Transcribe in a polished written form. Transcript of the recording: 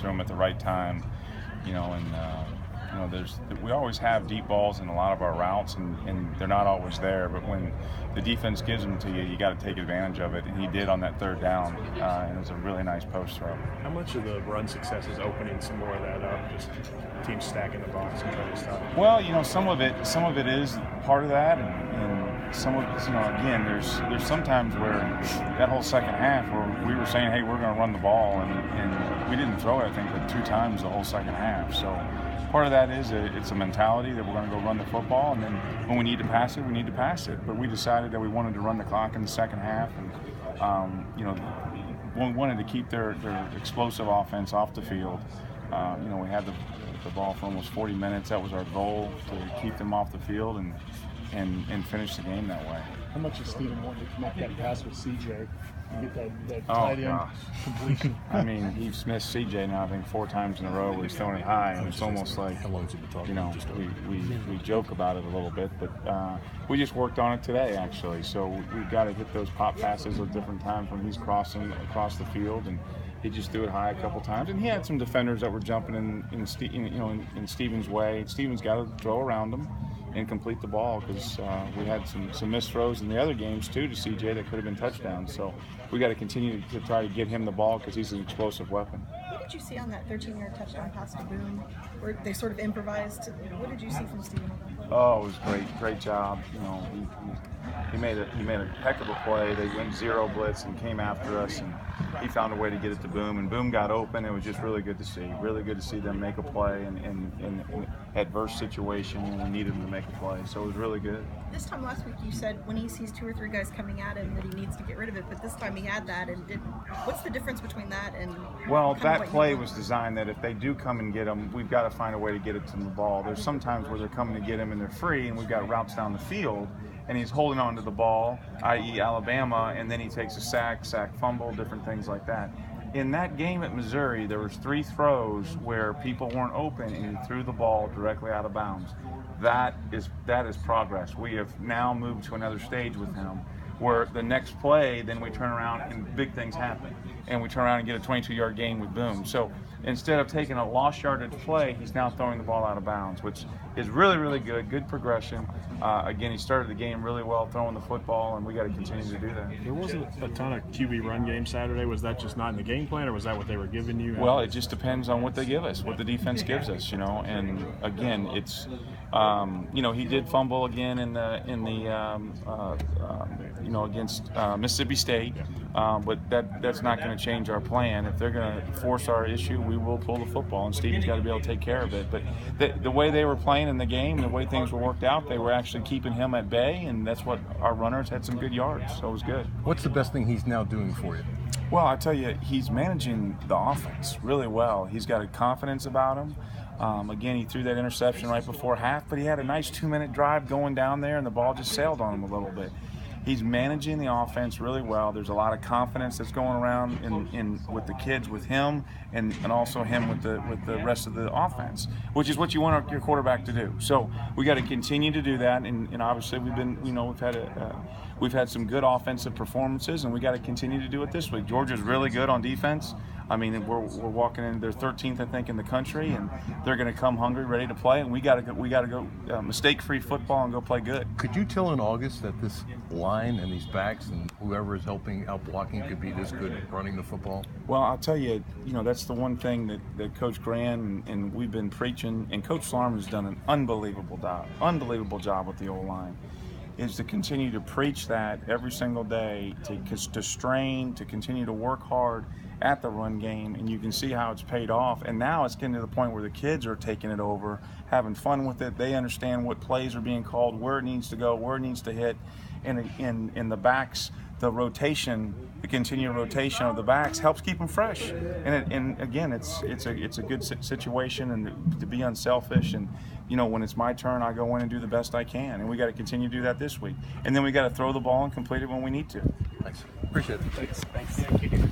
to them at the right time, we always have deep balls in a lot of our routes, and they're not always there. But when the defense gives them to you, you got to take advantage of it. And he did on that third down, and it was a really nice post throw. How much of the run success is opening some more of that up? Just teams stacking the box and trying to stop it? Well, some of it is part of that, and some of again, there's sometimes where that whole second half where we were saying, hey, we're going to run the ball, and we didn't throw it, I think, but 2 times the whole second half. So part of that is it's a mentality that we're going to go run the football, and then when we need to pass it, we need to pass it. But we decided that we wanted to run the clock in the second half, and we wanted to keep their explosive offense off the field. We had the ball for almost 40 minutes. That was our goal, to keep them off the field and finish the game that way. How much is Steven wanting to connect that pass with CJ and get that tight end completion? I mean, he's missed CJ now, I think, 4 times in a row where he's throwing it high, and it's almost like, we joke about it a little bit, but we just worked on it today, actually. So we've got to hit those pop passes at different times when he's crossing across the field, and he just threw it high a couple times. And he had some defenders that were jumping in Steven's way. Steven's got to throw around him and complete the ball, because we had some missed throws in the other games too to CJ that could have been touchdowns. So we got to continue to try to get him the ball, because he's an explosive weapon. What did you see on that 13-yard touchdown pass to Boone, where they sort of improvised? What did you see from Steven on that play? Oh, it was great job. He made a heck of a play. They went 0 blitz and came after us, and he found a way to get it to Boom, and Boom got open. It was just really good to see. Really good to see them make a play in an adverse situation when we needed them to make a play. So it was really good. This time last week you said when he sees 2 or 3 guys coming at him that he needs to get rid of it, but this time he had that and didn't. What's the difference between that and? Well, that play was designed that if they do come and get him, we've got to find a way to get it to the ball. There's sometimes where they're coming to get him and they're free, and we've got routes down the field, and he's holding on to the ball, i.e. Alabama, and then he takes a sack, fumble, different things like that. In that game at Missouri, there was 3 throws where people weren't open, and he threw the ball directly out of bounds. That is progress. We have now moved to another stage with him, where the next play, then we turn around and big things happen, and we turn around and get a 22-yard gain with Boom. So instead of taking a lost yardage play, he's now throwing the ball out of bounds, which is really, really good progression. Again, he started the game really well throwing the football, and we got to continue to do that. There wasn't a ton of QB run game Saturday. Was that just not in the game plan, or was that what they were giving you? Well, it just depends on what they give us, what the defense gives us, And again, it's he did fumble again in the against Mississippi State, but that's not going to change our plan. If they're going to force our issue, we will pull the football, and Steven's got to be able to take care of it. But the way they were playing in the game, the way things were worked out, they were actually keeping him at bay, and that's what our runners had some good yards, so it was good. What's the best thing he's now doing for you? Well, I tell you, he's managing the offense really well. He's got a confidence about him. Again, he threw that interception right before half, but he had a nice 2-minute drive going down there, and the ball just sailed on him a little bit. He's managing the offense really well. There's a lot of confidence that's going around with the kids, with him, and also him with the rest of the offense, which is what you want your quarterback to do. So we got to continue to do that, and obviously we've had some good offensive performances, and we got to continue to do it this week. Georgia's really good on defense. I mean, we're walking in. They're 13th, I think, in the country, and they're going to come hungry, ready to play. And we got to go mistake-free football and go play good. Could you tell in August that this line and these backs and whoever is helping out blocking could be this good at running the football? Well, I'll tell you, that's the one thing that Coach Grant and we've been preaching, and Coach Slarman has done an unbelievable job with the O-line. Is to continue to preach that every single day, to strain, to continue to work hard at the run game, and you can see how it's paid off. And now it's getting to the point where the kids are taking it over, having fun with it. They understand what plays are being called, where it needs to go, where it needs to hit, and in the backs, the rotation, the continued rotation of the backs helps keep them fresh. And again, it's a good situation, and to be unselfish. And when it's my turn, I go in and do the best I can, and we got to continue to do that this week. And then we got to throw the ball and complete it when we need to. Thanks. Appreciate it. Thanks.